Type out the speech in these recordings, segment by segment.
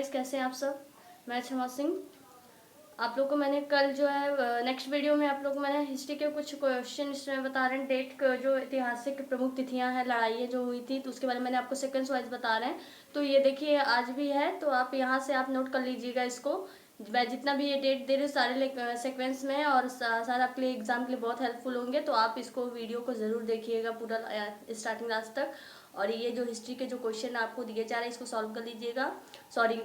कैसे हैं आप सब। मैं क्षमा सिंह। आप लोग को मैंने कल जो है नेक्स्ट वीडियो में आप लोग को मैंने हिस्ट्री के कुछ क्वेश्चन इसमें बता रहे हैं। डेट जो ऐतिहासिक प्रमुख तिथियां हैं, लड़ाइयाँ जो हुई थी, तो उसके बारे में मैंने आपको सेक्वेंस वाइज बता रहे हैं। तो ये देखिए आज भी है, तो आप यहाँ से आप नोट कर लीजिएगा इसको। मैं जितना भी ये डेट दे रही हूँ सारे सेक्वेंस में, और सारा आपके लिए एग्जाम के लिए बहुत हेल्पफुल होंगे। तो आप इसको वीडियो को ज़रूर देखिएगा पूरा स्टार्टिंग लास्ट तक। और ये जो हिस्ट्री के जो क्वेश्चन आपको दिए जा रहे हैं इसको सॉल्व कर लीजिएगा। सॉरी,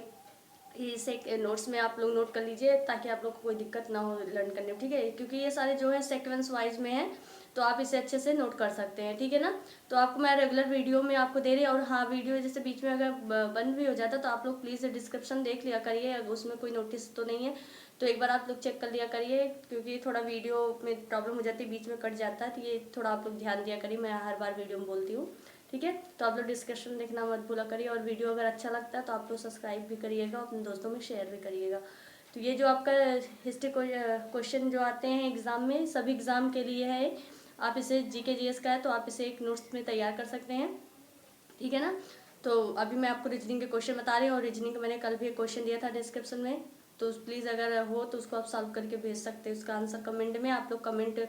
इसे नोट्स में आप लोग नोट कर लीजिए ताकि आप लोग को कोई दिक्कत ना हो लर्न करने में, ठीक है। क्योंकि ये सारे जो है सीक्वेंस वाइज में है, तो आप इसे अच्छे से नोट कर सकते हैं, ठीक है ना। तो आपको मैं रेगुलर वीडियो में आपको दे रही हूँ। और हाँ, वीडियो जैसे बीच में अगर बंद भी हो जाता तो आप लोग प्लीज़ डिस्क्रिप्शन देख लिया करिए, अगर उसमें कोई नोटिस तो नहीं है तो एक बार आप लोग चेक कर लिया करिए। क्योंकि थोड़ा वीडियो में प्रॉब्लम हो जाती है, बीच में कट जाता है, तो ये थोड़ा आप लोग ध्यान दिया करिए। मैं हर बार वीडियो में बोलती हूँ, ठीक है। तो आप लोग डिस्कशन देखना मत भूला करिए। और वीडियो अगर अच्छा लगता है तो आप लोग सब्सक्राइब भी करिएगा, अपने दोस्तों में शेयर भी करिएगा। तो ये जो आपका हिस्ट्री क्वेश्चन जो आते हैं एग्ज़ाम में, सभी एग्ज़ाम के लिए है। आप इसे जीके जीएस का है तो आप इसे एक नोट्स में तैयार कर सकते हैं, ठीक है ना। तो अभी मैं आपको रीजनिंग के क्वेश्चन बता रही हूँ, और रीजनिंग का मैंने कल भी एक क्वेश्चन दिया था डिस्क्रिप्शन में। तो प्लीज़ अगर हो तो उसको आप सॉल्व करके भेज सकते हैं, उसका आंसर कमेंट में। आप लोग कमेंट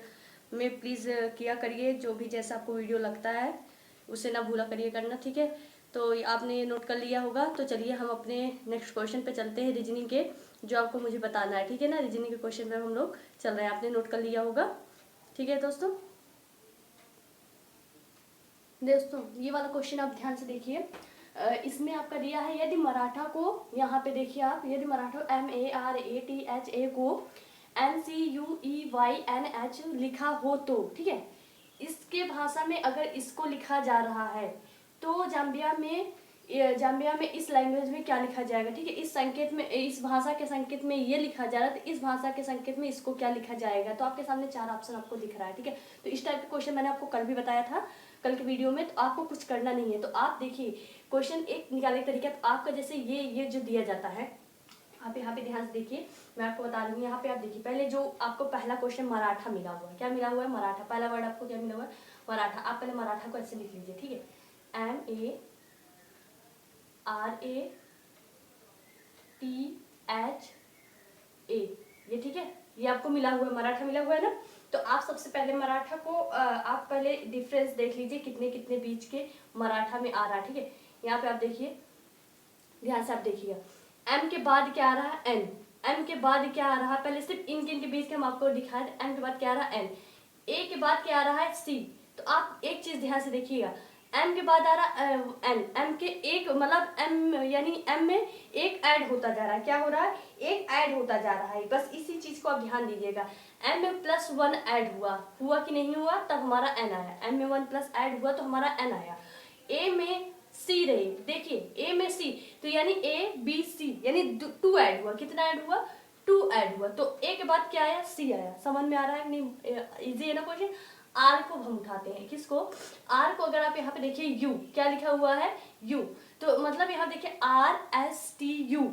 में प्लीज़ किया करिए, जो भी जैसा आपको वीडियो लगता है उसे ना भूला करिए करना, ठीक है। तो आपने ये नोट कर लिया होगा। तो चलिए हम अपने नेक्स्ट क्वेश्चन पे चलते हैं, रीजनिंग के, जो आपको मुझे बताना है, ठीक है ना। रीजनिंग के क्वेश्चन पे हम लोग चल रहे हैं, आपने नोट कर लिया होगा, ठीक है दोस्तों। ये वाला क्वेश्चन आप ध्यान से देखिए। इसमें आपका दिया है, यदि मराठा को, यहाँ पे देखिए आप, यदि मराठा MARATHA को NCUEYNH लिखा हो तो, ठीक है। इसके भाषा में अगर इसको लिखा जा रहा है तो जाम्बिया में इस लैंग्वेज में क्या लिखा जाएगा, ठीक है। इस संकेत में, इस भाषा के संकेत में ये लिखा जा रहा है, तो इस भाषा के संकेत में इसको क्या लिखा जाएगा। तो आपके सामने 4 ऑप्शन आपको दिख रहा है, ठीक है। तो इस टाइप के क्वेश्चन मैंने आपको कल भी बताया था, कल के वीडियो में। तो आपको कुछ करना नहीं है। तो आप देखिए क्वेश्चन एक निकालने का तरीका, तो आपका जैसे ये जो दिया जाता है, आप यहाँ पे ध्यान से देखिए, मैं आपको बता रही हूँ। यहाँ पे आप देखिए, पहले जो आपको पहला क्वेश्चन मराठा मिला हुआ है, क्या मिला हुआ है, मराठा। पहला वर्ड आपको क्या मिला हुआ है, मराठा। आप पहले मराठा को ऐसे लिख लीजिए, ठीक है। MARATHA, ये ठीक है। ये आपको मिला हुआ है, मराठा मिला हुआ है ना। तो आप सबसे पहले मराठा को आप पहले डिफरेंस देख लीजिए, कितने कितने बीच के मराठा में आ रहा है, ठीक है। यहाँ पे आप देखिए, ध्यान से आप देखिएगा। एम के बाद क्या आ रहा है, एन। एम के बाद क्या आ रहा है, पहले सिर्फ इनके बीच के हम आपको दिखाए। एम के बाद क्या आ रहा है, एन। ए के बाद क्या आ रहा है, सी। तो आप एक चीज ध्यान से देखिएगा, एम के बाद आ रहा है एन। एम के एक मतलब एम, यानी एम में एक ऐड होता जा रहा है। क्या हो रहा है, एक ऐड होता जा रहा है। बस इसी चीज को आप ध्यान दीजिएगा। एम में +1 ऐड हुआ कि नहीं हुआ, तब हमारा एन आया। एम में 1+ ऐड हुआ तो हमारा एन आया। ए में सी रही, देखिए ए में सी, तो यानी ABC, यानी 2 ऐड हुआ। कितना ऐड हुआ, 2 ऐड हुआ। तो ए के बाद क्या आया, सी आया। समझ में आ रहा है नहीं, इजी है ना क्वेश्चन। आर को हम उठाते हैं, किसको, आर को। अगर आप यहाँ पे देखिए यू, क्या लिखा हुआ है, यू। तो मतलब यहाँ देखिए RSTU,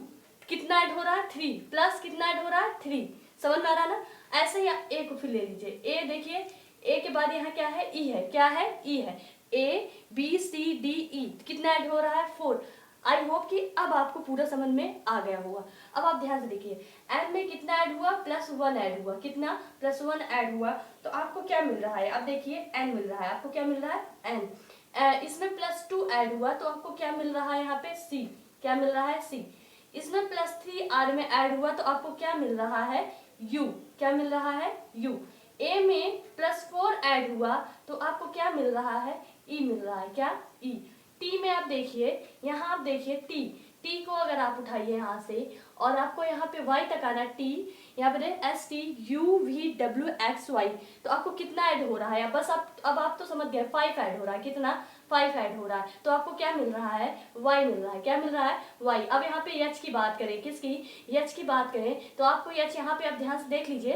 कितना ऐड हो रहा है, 3 प्लस कितना ऐड हो रहा है, 3। समझ में आ रहा है ना। ऐसे ही ए को फिर ले लीजिए। ए देखिए, ए के बाद यहाँ क्या है, ई है। क्या है, ई है। ABCDE कितना ऐड हो रहा है, 4। आई होप कि अब आपको पूरा समझ में आ गया होगा। अब आप ध्यान से देखिए, एन में कितना ऐड हुआ, +1 ऐड हुआ। कितना, +1 ऐड हुआ। तो आपको क्या मिल रहा है, अब देखिए एन मिल रहा है। आपको क्या मिल रहा है, एन। इसमें +2 ऐड हुआ तो आपको क्या मिल रहा है, यहाँ पे सी। क्या मिल रहा है, सी। इसमें +3 आर में ऐड हुआ तो आपको क्या मिल रहा है, यू। क्या मिल रहा है, यू। ए में +4 ऐड हुआ तो आपको क्या मिल रहा है, ई मिल रहा है। क्या, ई। टी में आप देखिए, यहाँ आप देखिए टी। टी को अगर आप उठाइए यहाँ से और आपको यहाँ पे वाई तक आना, टी यहाँ पे STUVWXY, तो आपको कितना ऐड हो रहा है, बस आप अब आप तो समझ गए, 5 ऐड हो रहा है। कितना, 5 ऐड हो रहा है। तो आपको क्या मिल रहा है, वाई मिल रहा है। क्या मिल रहा है, वाई। अब यहाँ पे एच की बात करें, किसकी, एच की बात करें, तो आपको एच यहाँ पे आप ध्यान से देख लीजिए।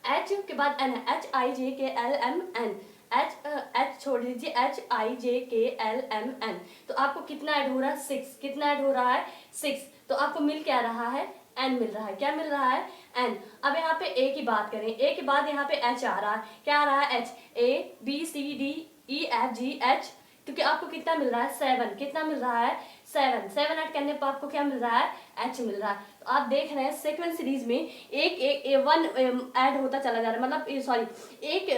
एच के बाद एन है, HIJKLMN। एच छोड़ दीजिए, HIJKLMN। तो आपको कितना ऐड हो रहा है, 6। कितना ऐड हो रहा है, 6। तो आपको मिल क्या रहा है, एन मिल रहा है। क्या मिल रहा है, एन। अब यहाँ पे ए की बात करें, ए के बाद यहाँ पे एच आ रहा है। क्या आ रहा है, एच। ABCDEFGH क्योंकि आपको कितना मिल रहा है 7, कितना मिल रहा है 7 ऐड करने पर आपको क्या मिल रहा है H मिल रहा है। तो आप देख रहे हैं सेक्वेंस सीरीज में एक 1 ऐड होता चला जा रहा है, मतलब सॉरी एक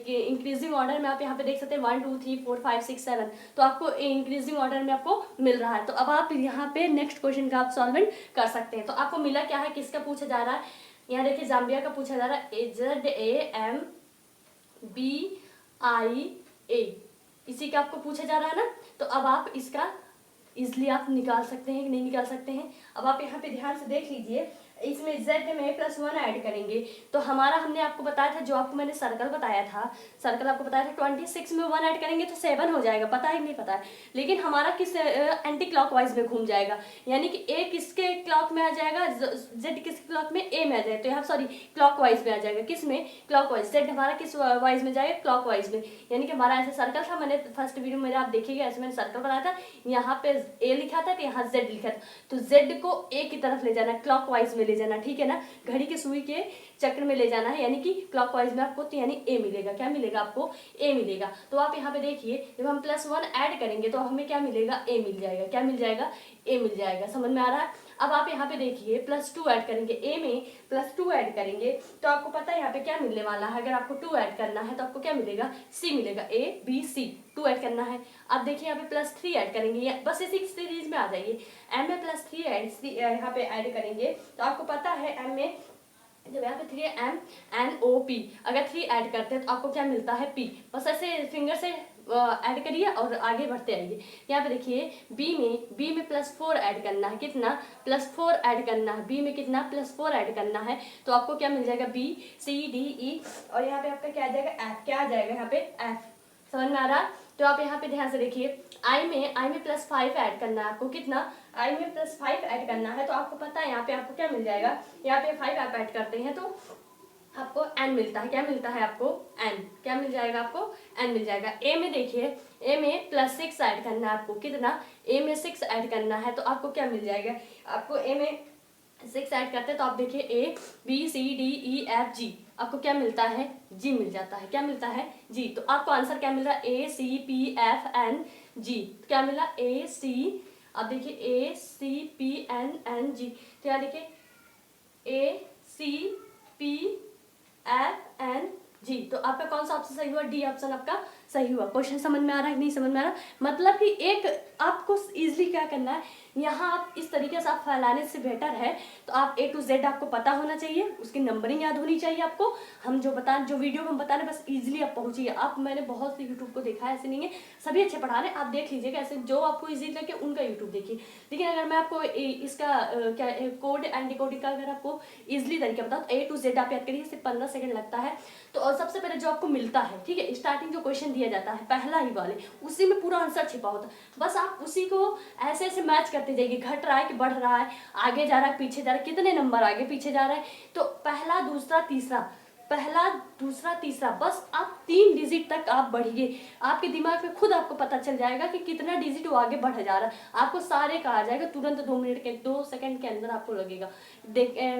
इंक्रीजिंग ऑर्डर में आप यहाँ पे देख सकते हैं 1 2 3 4 5 6 7, तो आपको इंक्रीजिंग ऑर्डर में आपको मिल रहा है। तो अब आप यहाँ पे नेक्स्ट क्वेश्चन का आप सॉल्वेंट कर सकते हैं। तो आपको मिला क्या है, किसका पूछा जा रहा है, यहाँ देखिए जाम्बिया का पूछा जा रहा है ZAMBIA, इसी का आपको पूछा जा रहा है ना। तो अब आप इसका इजिली आप निकाल सकते हैं कि नहीं निकाल सकते हैं। अब आप यहाँ पे ध्यान से देख लीजिए, इसमें z में +1 ऐड करेंगे तो हमारा, हमने आपको बताया था, जो आपको मैंने सर्कल बताया था, सर्कल आपको बताया था 26 में 1 ऐड करेंगे तो 7 हो जाएगा, पता है नहीं पता है, लेकिन हमारा किस एंटी क्लॉकवाइज में घूम जाएगा, यानी कि a किसके क्लॉक में आ जाएगा, z किसके क्लॉक में, a में आ जाएगा, तो यहाँ सॉरी क्लॉकवाइज में आ जाएगा, किस में, क्लॉकवाइज, z हमारा किस वाइज में जाएगा, क्लॉकवाइज में। यानी कि हमारा ऐसा सर्कल था, मैंने फर्स्ट वीडियो में आप देखिएगा, ऐसे मैंने सर्कल बनाया था, यहाँ पे a लिखा था तो यहाँ z लिखा था, तो z को a की तरफ ले जाना, क्लॉकवाइज में ले जाना, ठीक है ना, घड़ी के सुई के चक्र में ले जाना है, यानी कि क्लॉकवाइज में आपको, तो यानी a मिलेगा, क्या मिलेगा आपको, a मिलेगा। तो आप यहाँ पे देखिए, जब हम +1 ऐड करेंगे तो हमें क्या मिलेगा, a मिल जाएगा, क्या मिल जाएगा, a मिल जाएगा, समझ में आ रहा है। अब आप यहाँ पे देखिए +2 ऐड करेंगे, a में +2 ऐड करेंगे तो आपको पता है यहाँ पे क्या मिलने वाला है, अगर आपको 2 ऐड करना है तो आपको क्या मिलेगा, c मिलेगा, a b c, 2 ऐड करना है। अब देखिए यहाँ पे +3 ऐड करेंगे, बस इसी सीरीज में आ जाइए, m में +3 यहाँ पे ऐड करेंगे तो आपको पता है m में जब यहाँ पे 3 MNOP, अगर 3 ऐड करते हैं तो आपको क्या मिलता है P, बस ऐसे फिंगर से ऐड करिए और आगे बढ़ते आइए। यहाँ पे देखिए B में +4 ऐड करना है, कितना, +4 ऐड करना है, B में कितना, +4 ऐड करना है, तो आपको क्या मिल जाएगा, B C D E, और यहाँ पे आपका क्या आ जाएगा, F, क्या आ जाएगा यहाँ पे F, समझ में आ रहा। तो आप यहाँ पे ध्यान से देखिए, I में +5 ऐड करना है आपको, कितना, I में +5 ऐड करना है, तो आपको पता है यहाँ पे आपको क्या मिल जाएगा, यहाँ पे 5 आप ऐड करते हैं तो आपको n मिलता है, क्या मिलता है आपको, n, क्या मिल जाएगा आपको, n मिल जाएगा। a में देखिए, a में +6 ऐड करना है आपको, कितना, a में 6 ऐड करना है, तो आपको क्या मिल जाएगा, आपको a में 6 ऐड करते हैं तो आप देखिए A B C D E F G, आपको क्या मिलता है, G मिल जाता है, क्या मिलता है, G। तो आपको आंसर क्या मिल रहा है, A C P F N G, क्या मिला, A C, आप देखिए A C P N N G, तो यहाँ देखिए A C P F N G, तो आपका कौन सा ऑप्शन सही हुआ, डी ऑप्शन आपका सही हुआ। क्वेश्चन समझ में आ रहा है कि नहीं समझ में आ रहा, मतलब कि एक आपको इजीली क्या करना है, यहाँ आप इस तरीके से आप फैलाने से बेटर है तो आप A to Z आपको पता होना चाहिए, उसकी नंबरिंग याद होनी चाहिए आपको, हम जो वीडियो में हम बता रहे हैं बस इजीली आप पहुंचिए। आप, मैंने बहुत से यूट्यूब को देखा है, ऐसे नहीं है, सभी अच्छे पढ़ा रहे हैं, आप देख लीजिएगा, ऐसे जो आपको इजी लगे उनका यूट्यूब देखिए। लेकिन अगर मैं आपको इसका क्या कोड एंड डिकोडिंग का अगर आपको इजिली तरीका बताऊँ तो A to Z आप याद करिए, सिर्फ 15 सेकंड लगता है। तो और सबसे पहले जो आपको मिलता है, ठीक है, स्टार्टिंग जो क्वेश्चन दिया जाता है पहला ही वाले, उसी में पूरा आंसर छिपा होता है, बस आप उसी को ऐसे ऐसे मैच करते जाइए, घट रहा है कि बढ़ रहा है, आगे जा रहा है पीछे जा रहा है, कितने नंबर आगे पीछे जा रहा है, तो पहला दूसरा तीसरा, पहला दूसरा तीसरा, बस आप 3 डिजिट तक आप बढ़िए, आपके दिमाग में खुद आपको पता चल जाएगा कि कितना डिजिट वो आगे बढ़ जा रहा है, आपको सारे का आ जाएगा तुरंत, 2 मिनट के 2 सेकंड के अंदर आपको लगेगा।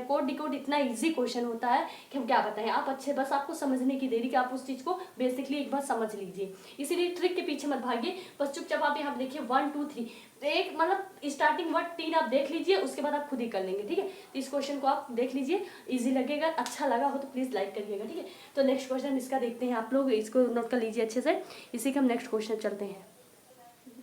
कोड डिकोड इतना इजी क्वेश्चन होता है कि हम क्या बताएं, आप अच्छे, बस आपको समझने की देरी कि आप उस चीज को बेसिकली एक बार समझ लीजिए, इसीलिए ट्रिक के पीछे मत भागिए, बस चुपचाप आप यहाँ देखिए 1 2 3, तो एक मतलब स्टार्टिंग वर्ड 3 आप देख लीजिए, उसके बाद आप खुद ही कर लेंगे, ठीक है। तो इस क्वेश्चन को आप देख लीजिए, इजी लगेगा, अच्छा लगा हो तो प्लीज लाइक करिएगा, ठीक है। तो नेक्स्ट क्वेश्चन इसका देखते हैं, आप लोग इसको नोट कर लीजिए अच्छे से, इसी का हम नेक्स्ट क्वेश्चन चलते हैं।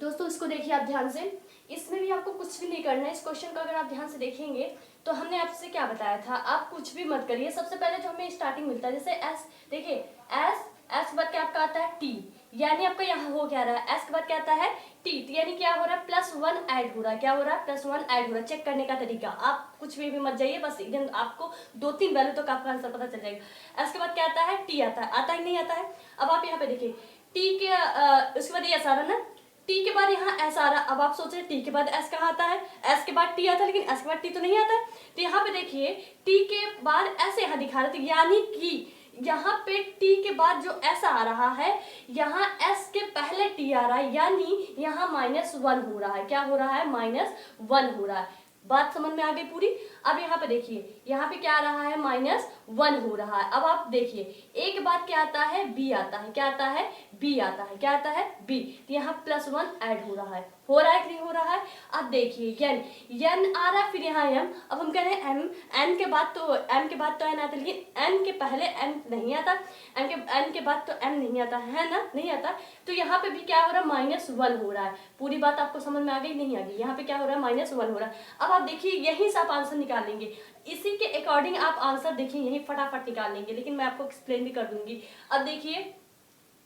दोस्तों इसको देखिए आप ध्यान से, इसमें भी आपको कुछ भी नहीं करना है, इस क्वेश्चन को अगर आप ध्यान से देखेंगे तो हमने आपसे क्या बताया था, आप कुछ भी मत करिए, सबसे पहले जो हमें स्टार्टिंग मिलता है, जैसे एस, देखिए एस के बाद क्या आपका आता है टी, यानी आपका यहाँ हो क्या रहा है, एस के बाद क्या आता है टी, तो यानी क्या हो रहा है, +1 ऐड हो रहा है, क्या हो रहा है, +1 ऐड हो रहा है। चेक करने का तरीका, आप कुछ भी मत जाइए, बस एकदम आपको 2-3 वैल्यू तक आपका आंसर पता चल जाएगा। एस के बाद क्या आता है, टी आता है नहीं आता है। अब आप यहाँ पे देखिए टी के उसके बाद ये आ रहा ना, टी के बाद यहाँ एस आ रहा, अब आप सोच रहे टी के बाद एस कहाँ आता है, एस के बाद टी आता है, लेकिन एस के बाद टी तो नहीं आता है, तो यहाँ पे देखिए टी के बाद ऐसे यहाँ दिखा रहे थे, यानी कि यहाँ पे टी के बाद जो एस आ रहा है, यहाँ एस के पहले टी आ रहा है, यानी यहाँ -1 हो रहा है, क्या हो रहा है, -1 हो रहा है। बात समझ में आ गई पूरी। अब यहाँ पे देखिए, यहाँ पे क्या आ रहा है, -1 हो रहा है। अब आप देखिए, एक बात क्या आता है, b आता है, क्या आता है, b आता है, क्या आता है, b। तो यहाँ +1 ऐड हो रहा है, कि नहीं हो रहा है। अब देखिए n आ रहा है, फिर यहाँ m। अब हम कह रहे हैं m, n के बाद तो n आता है, लेकिन n के पहले m नहीं आता, n के बाद तो m नहीं आता है ना, नहीं आता। तो यहाँ पे भी क्या हो रहा है, -1 हो रहा है। पूरी बात आपको समझ में आ गई, नहीं आ गई। यहाँ पे क्या हो रहा है, -1 हो रहा है। अब आप देखिए, यहीं से आप आंसर निकाल लेंगे, इसी के अकॉर्डिंग आप आंसर देखिए यहीं फटाफट निकाल लेंगे, लेकिन मैं आपको एक्सप्लेन भी कर दूंगी। अब देखिए,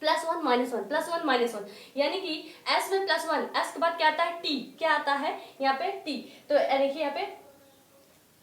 +1 -1 +1 -1, यानी कि s में +1, s के बाद क्या आता है, t, क्या आता है यहाँ पे, t। तो देखिए यहाँ पे,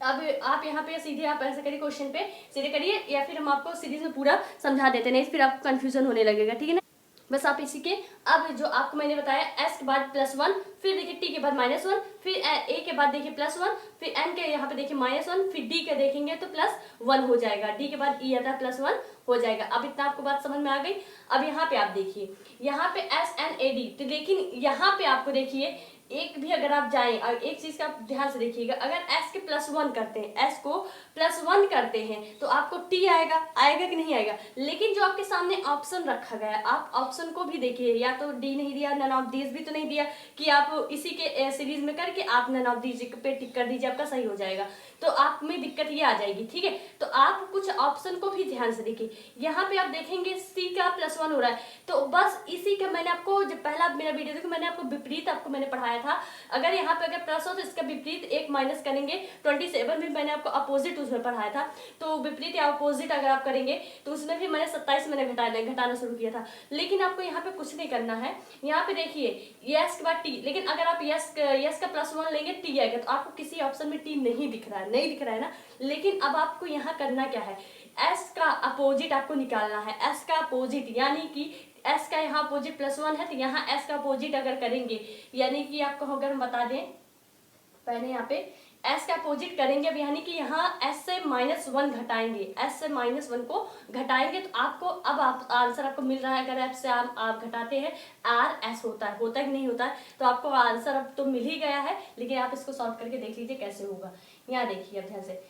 अब आप यहाँ पे सीधे आप ऐसे करिए, क्वेश्चन पे सीधे करिए, या फिर हम आपको सीरीज में पूरा समझा देते, नहीं फिर आपको कंफ्यूजन होने लगेगा, ठीक है ना। बस आप इसी के, अब जो आपको मैंने बताया, s के बाद +1, फिर देखिए t के बाद -1, फिर a के बाद देखिए +1, फिर n के यहाँ पे देखिए -1, फिर d के देखेंगे तो +1 हो जाएगा, d के बाद e आता है, +1 हो जाएगा। अब इतना आपको बात समझ में आ गई। अब यहाँ पे आप देखिए, यहाँ पे SNAD, तो लेकिन यहाँ पे आपको देखिए, एक भी अगर आप जाएं, और एक चीज का आप ध्यान से देखिएगा, अगर s के +1 करते हैं, s को +1 करते हैं, तो आपको t आएगा, कि नहीं आएगा। लेकिन जो आपके सामने ऑप्शन रखा गया है, आप ऑप्शन को भी देखिए, या तो d नहीं दिया, नन ऑफ दीज भी तो नहीं दिया कि आप इसी के सीरीज में करके आप नन ऑफ दीज पे टिक कर दीजिए, आपका सही हो जाएगा। तो आप में दिक्कत ये आ जाएगी, ठीक है। तो आप कुछ ऑप्शन को भी ध्यान से देखिए। यहाँ पे आप देखेंगे c का +1 हो रहा है, तो बस इसी का मैंने आपको, जब पहला मेरा वीडियो देखो, मैंने आपको विपरीत आपको मैंने पढ़ाया था। अगर यहाँ पे अगर प्लस हो तो इसका विपरीत एक माइनस करेंगे। 27 में मैंने आपको अपोजिट उसमें पढ़ाया था, तो विपरीत या अपोजिट अगर आप करेंगे तो उसमें भी मैंने 27 मैंने घटाना शुरू किया था। लेकिन आपको यहाँ पे कुछ नहीं करना है। यहाँ पे देखिए यस के बाद टी, लेकिन अगर आप यस का +1 लेंगे टी आएगा, तो आपको किसी ऑप्शन में टी नहीं दिख रहा है ना। लेकिन अब आपको यहाँ करना क्या है, एस का अपोजिट आपको निकालना है। एस का अपोजिट यानी कि एस का यहाँ अपोजिट +1 है, तो यहाँ एस का अपोजिट अगर करेंगे, यानी कि आपको अगर हम बता दें, पहले यहाँ पे s का अपोजिट करेंगे, अब यानी कि यहाँ s से -1 घटाएंगे, s से -1 को घटाएंगे, तो आपको अब आप आंसर आपको मिल रहा है। अगर f से आप घटाते हैं RS होता है कि नहीं होता है, तो आपको आंसर अब तो मिल ही गया है। लेकिन आप इसको सॉल्व करके देख लीजिए कैसे होगा। यहाँ देखिए अब ध्यान से,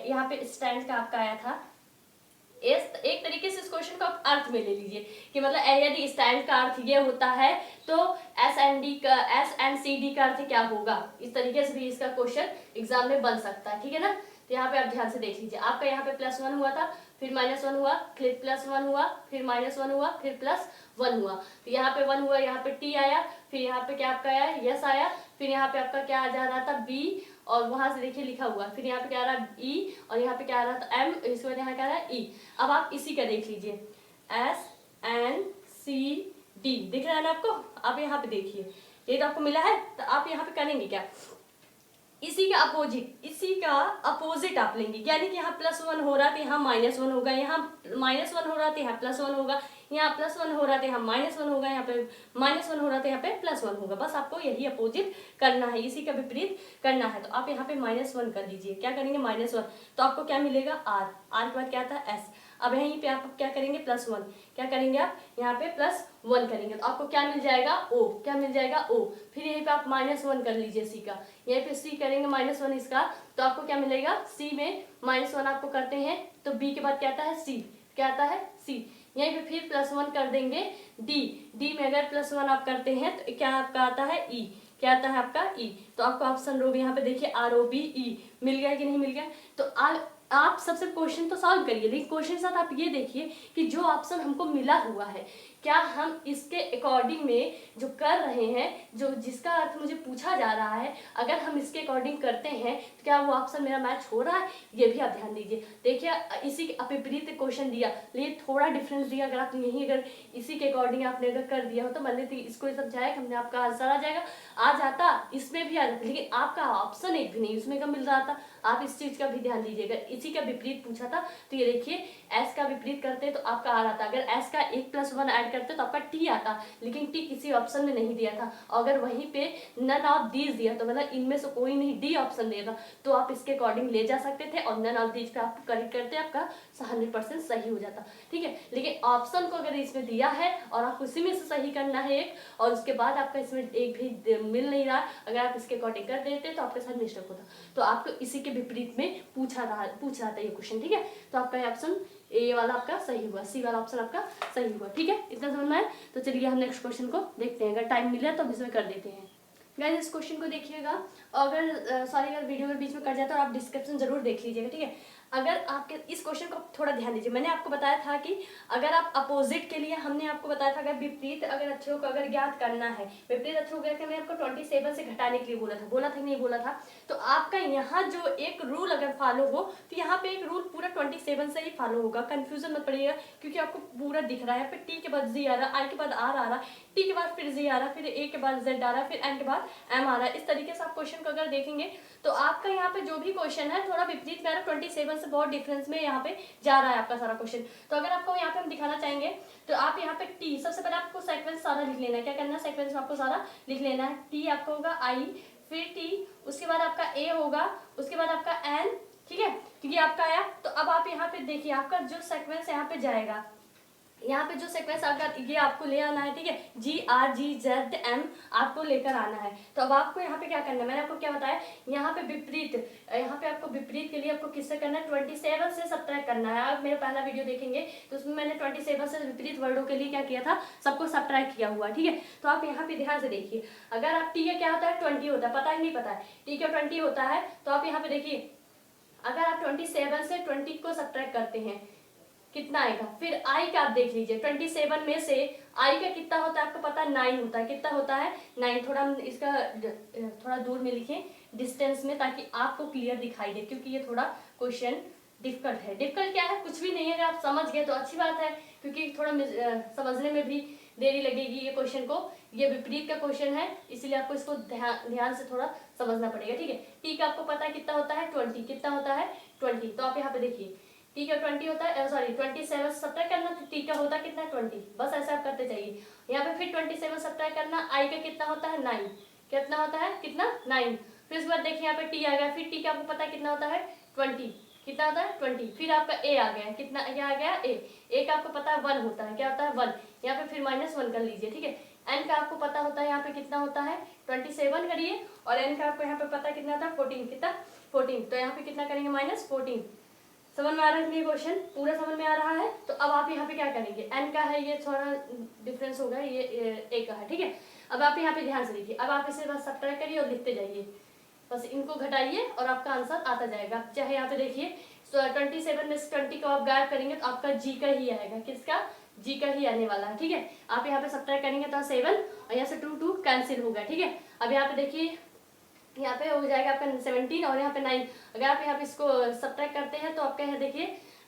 यहाँ पे स्टैंड का आपका आया था, एक तरीके से इस क्वेश्चन को आप अर्थ में ले लीजिए कि मतलब यदि स्टैंड का अर्थ ये होता है तो SNCD का अर्थ क्या होगा। इस तरीके से भी इसका क्वेश्चन एग्जाम में बन सकता है, ठीक है ना। तो यहाँ पे आप ध्यान से देख लीजिए, आपका यहाँ पे +1 हुआ था, फिर -1 हुआ, फिर +1 हुआ, फिर -1 हुआ, फिर +1 हुआ। तो यहाँ पे 1 हुआ, यहाँ पे t आया, फिर यहाँ पे क्या आपका आया, यस आया, फिर यहाँ पे आपका क्या आ जा रहा था, b, और वहां से देखिए लिखा हुआ, फिर यहाँ पे क्या आ रहा है e, और यहाँ पे क्या आ रहा था m, इसके बाद यहाँ क्या आ रहा है e। अब आप इसी का देख लीजिए, SNCD दिख रहा है ना आपको। आप यहाँ पे देखिए, ये तो आपको मिला है, तो आप यहाँ पे करेंगे क्या, इसी का अपोजिट आप लेंगे। यानी कि यहाँ +1 हो रहा था, यहाँ -1 होगा, यहाँ -1 हो रहा था, यहाँ +1 होगा, यहाँ +1 हो रहा था, यहाँ -1 होगा, यहाँ पे -1 हो रहा था, यहाँ पे +1 होगा। बस आपको यही अपोजिट करना है, इसी का विपरीत करना है। तो आप यहाँ पे -1 कर दीजिए, क्या करेंगे, -1, तो आपको क्या मिलेगा, R के बाद क्या था, S। अब यहीं पे आप क्या करेंगे, +1, क्या करेंगे आप यहाँ पे +1 करेंगे, तो आपको क्या मिल जाएगा, O, क्या मिल जाएगा, O। फिर यहीं पे आप -1 कर लीजिए C का, यहीं पे C करेंगे -1 इसका, तो आपको क्या मिलेगा, C में -1 आपको करते हैं तो B के बाद क्या आता है, C, क्या आता है, C। यहीं पे फिर +1 कर देंगे D में अगर +1 आप करते हैं तो क्या आपका आता है, E, क्या आता है आपका, E। तो आपको ऑप्शन रो यहाँ पे देखिए ROBE मिल गया कि नहीं मिल गया। तो आप सबसे क्वेश्चन तो सॉल्व करिए, लेकिन क्वेश्चन के साथ आप ये देखिए कि जो ऑप्शन हमको मिला हुआ है, क्या हम इसके अकॉर्डिंग में जो कर रहे हैं, जो जिसका अर्थ मुझे पूछा जा रहा है, अगर हम इसके अकॉर्डिंग करते हैं तो क्या वो ऑप्शन मेरा मैच हो रहा है, ये भी आप ध्यान दीजिए। देखिए इसी के विपरीत क्वेश्चन दिया, लेकिन थोड़ा डिफरेंस दिया, अगर आप यही अगर इसी के अकॉर्डिंग आपने अगर कर दिया हो तो मैंने तो इसको समझाया कि हमने आपका आंसर आ जाता, इसमें भी आ जाता, लेकिन आपका ऑप्शन एक भी नहीं उसमें का मिल रहा था। आप इस चीज का भी ध्यान दीजिएगा। इसी का विपरीत पूछा था, तो ये देखिए S का विपरीत करते तो आपका आ रहा था, अगर S का 1 + 1 ऐड करते तो आपका टी आता, लेकिन टी किसी ऑप्शन में नहीं दिया था। अगर वहीं पे नन ऑफ दीज दिया तो मतलब इनमें से कोई नहीं डी ऑप्शन दिया था, तो आप इसके अकॉर्डिंग ले जा सकते थे और नन ऑफ दीज पे आप करेक्ट करते, आपका 100% सही हो जाता, ठीक है। लेकिन ऑप्शन को अगर इसमें दिया है और आप उसी में से सही करना है एक, और उसके बाद आपका इसमें एक भी मिल नहीं रहा, अगर आप इसके अकॉर्डिंग कर देते तो आपके साथ मिस्टेक होता। तो आपको इसी के विपरीत में पूछ रहा था ये क्वेश्चन, ठीक है। तो आपका ये ऑप्शन ए वाला आपका सही हुआ, सी वाला ऑप्शन आपका सही हुआ, ठीक है। इतना समझ में आया। तो चलिए हम नेक्स्ट क्वेश्चन को देखते हैं, अगर टाइम मिले तो हम इसमें कर देते हैं। गाइस इस क्वेश्चन को देखिएगा, अगर अगर वीडियो में बीच में कट जाए तो आप डिस्क्रिप्शन जरूर देख लीजिएगा, ठीक है। अगर आपके इस क्वेश्चन को थोड़ा ध्यान दीजिए, मैंने आपको बताया था कि अगर आप अपोजिट के लिए, हमने आपको बताया था अगर विपरीत अगर अक्षरों को अगर ज्ञात करना है, विपरीत अक्षरों को मैंने आपको 27 से घटाने के लिए बोला था नहीं बोला था। तो आपका यहाँ जो एक रूल अगर फॉलो हो तो यहाँ पे एक रूल पूरा 27 से ही फॉलो होगा, कंफ्यूजन मत पड़िएगा, क्योंकि आपको पूरा दिख रहा है। यहाँ पे टी के बाद जी आ रहा, आई के बाद आर आ रहा, टी के बाद फिर जी आ रहा, फिर ए के बाद जेड आ रहा, फिर एन के बाद एम आ रहा है। इस तरीके से आप क्वेश्चन को अगर देखेंगे तो आपका यहाँ पे जो भी क्वेश्चन है थोड़ा विपरीत में आ रहा, 27 से बहुत डिफरेंस में यहाँ पे जा रहा है आपका सारा क्वेश्चन। तो अगर आपको यहाँ पे हम दिखाना चाहेंगे तो आप यहाँ पे टी, सबसे पहले आपको सीक्वेंस सारा लिख लेना है। क्या करना है, सीक्वेंस में आपको सारा लिख लेना है। टी आपको होगा आई, फिर टी, उसके बाद आपका ए होगा, उसके बाद आपका एन, ठीक है, क्योंकि आपका आया। तो अब आप यहाँ पे देखिए आपका जो सीक्वेंस यहाँ पे जाएगा, यहाँ पे जो सीक्वेंस आकर ये आपको ले आना है, ठीक है, जी आर जी जेड एम आपको लेकर आना है। तो अब आपको यहाँ पे क्या करना है, मैंने आपको क्या बताया, यहाँ पे विपरीत, यहाँ पे आपको विपरीत के लिए आपको किससे करना है, 27 से सब्ट्रैक्ट करना है। आप मेरा पहला वीडियो देखेंगे तो उसमें मैंने 27 से विपरीत वर्डों के लिए क्या किया था, सबको सब्ट्रैक्ट किया हुआ, ठीक है। तो आप यहाँ पे ध्यान से देखिए, अगर आप टी का क्या होता है 20 होता है, पता ही नहीं पता है टी का 20 होता है, तो आप यहाँ पे देखिए अगर आप 27 से 20 को सब्ट्रैक्ट करते हैं कितना आएगा। फिर आई का आप देख लीजिए, 27 में से आई का कितना होता है आपको पता है, 9 होता है। कितना होता है 9। थोड़ा इसका थोड़ा दूर में लिखें डिस्टेंस में, ताकि आपको क्लियर दिखाई दे, क्योंकि ये थोड़ा क्वेश्चन डिफिकल्ट है। डिफिकल्ट क्या है, कुछ भी नहीं है, अगर आप समझ गए तो अच्छी बात है, क्योंकि थोड़ा समझने में भी देरी लगेगी ये क्वेश्चन को। ये विपरीत का क्वेश्चन है, इसीलिए आपको इसको ध्यान से थोड़ा समझना पड़ेगा, ठीक है। टी का आपको पता है कितना होता है 20, कितना होता है 20। तो आप यहाँ पे देखिए टी का 20 होता है, सॉरी 27 सब्ट्रैक्ट करना, तो टी का होता है कितना 20, बस ऐसा आप करते जाइए। यहाँ पे फिर 27 सब्ट्रैक्ट करना, आई का कितना होता है 9, कितना होता है कितना 9। फिर उसके बाद देखिए यहाँ पे टी आ गया, फिर टी का आपको पता है कितना होता है 20, कितना होता है 20। फिर आपका ए आ गया, कितना क्या आ गया ए का आपको पता है 1 होता है, क्या होता है 1। यहाँ पे फिर -1 कर लीजिए, ठीक है। एन का आपको पता होता है यहाँ पे कितना होता है 27 करिए, और एन का आपको यहाँ पे पता है कितना होता है 14, कितना 14। तो यहाँ पे कितना करेंगे -14। समझ में आ रहा है ये क्वेश्चन, पूरा समझ में आ रहा है। तो अब आप यहाँ पे क्या करेंगे, एन का है ये थोड़ा डिफरेंस होगा, ये ए का है, ठीक है। अब आप यहाँ पे ध्यान से देखिए, अब आप इसे बस सब्ट्रैक्ट करिए और लिखते जाइए, बस इनको घटाइए और आपका आंसर आता जाएगा। चाहे यहाँ पे देखिए 27 में से 20 को आप गायब करेंगे तो आपका जी का ही आएगा, किसका, जी का ही आने वाला है, ठीक है। आप यहाँ पे सब्ट्रैक्ट करेंगे तो 7 और यहाँ से 2 कैंसिल होगा, ठीक है। अब यहाँ पे देखिए यहाँ पे हो जाएगा आपका 17 और यहाँ पे 9। अगर आप यहाँ पे इसको सब्ट्रैक्ट करते हैं तो आपका यहाँ देखिए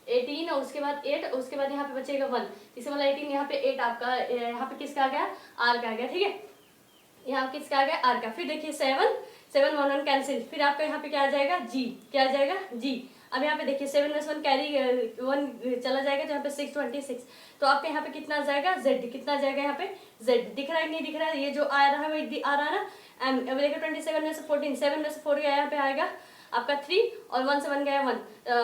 18 और उसके बाद 8 और उसके बाद यहाँ पे बचेगा 1, इससे मतलब 18 यहाँ पे 8 आपका यहाँ पे किसका आ गया, आर का आ गया, ठीक है। यहाँ किसका आ गया, आर का। फिर देखिए 7 1 कैंसिल, फिर आपका यहाँ पे क्या आ जाएगा, जी, क्या आ जाएगा जी। अब यहाँ पे देखिए 7 में से 1 कैरी 1 चला जाएगा, तो यहाँ पे 6 26। तो आपके यहाँ पे कितना आ जाएगा, जेड, कितना आ जाएगा यहाँ पे जेड। दिख रहा है नहीं दिख रहा है, ये जो आ रहा है वही आ रहा है ना। एम अब देखिए 27 में से 14, 7 में से 4 गया, यहाँ पे आएगा आपका 3 और 1 से 1 गया 1,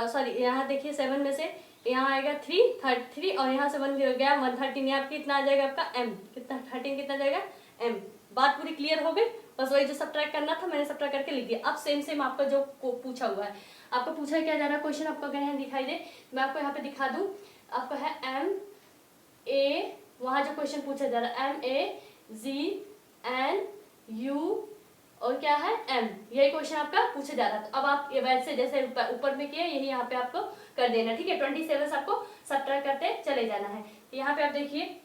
सॉरी यहाँ देखिए 7 में से यहाँ आएगा 3 और यहाँ से 1 गया 1, 13। यहाँ कितना आ जाएगा आपका एम, कितना 13 कितना जाएगा एम। बात पूरी क्लियर हो गई, बस वही जो सब्ट्रैक्ट करना था मैंने सब्ट्रैक्ट करके लिख दिया। अब सेम आपका जो पूछा हुआ है, आपको पूछा क्या जा रहा है क्वेश्चन, आपको अगर यहाँ दिखाई दे मैं आपको यहाँ पे दिखा दूं, आपका है एम ए, वहां जो क्वेश्चन पूछा जा रहा है MEGNU और क्या है एम, यही क्वेश्चन आपका पूछा जा रहा है। तो अब आप वैसे जैसे ऊपर में किया यही यहाँ पे आपको कर देना, ठीक है। 27 से आपको सब्ट्रैक्ट करते चले जाना है। यहाँ पे आप देखिए,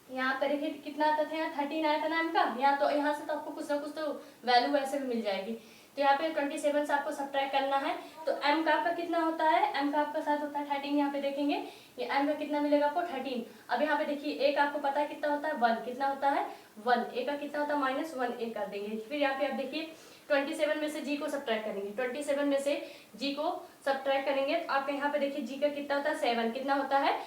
यहाँ पे देखिए कितना आता था, यहाँ 13 आया था ना एम का, यहाँ तो यहाँ से तो आपको कुछ ना कुछ तो वैल्यू ऐसे भी मिल जाएगी। तो यहाँ पे 27 से आपको सब्ट्रैक्ट करना है। तो एम का आपका कितना होता है, एम का आपका साथ होता है 13। यहाँ पे देखेंगे ये एम का कितना मिलेगा आपको 13। अब यहाँ पे देखिए ए का आपको पता है कितना होता है 1, कितना होता है 1, ए का कितना होता है -1, ए कर देंगे। फिर यहाँ पे आप देखिए 27 में से जी को सब्ट्रैक्ट करेंगे, 27 में से जी को सब्ट्रैक्ट करेंगे तो आपके यहाँ पे देखिए जी का कितना होता है 7, कितना होता है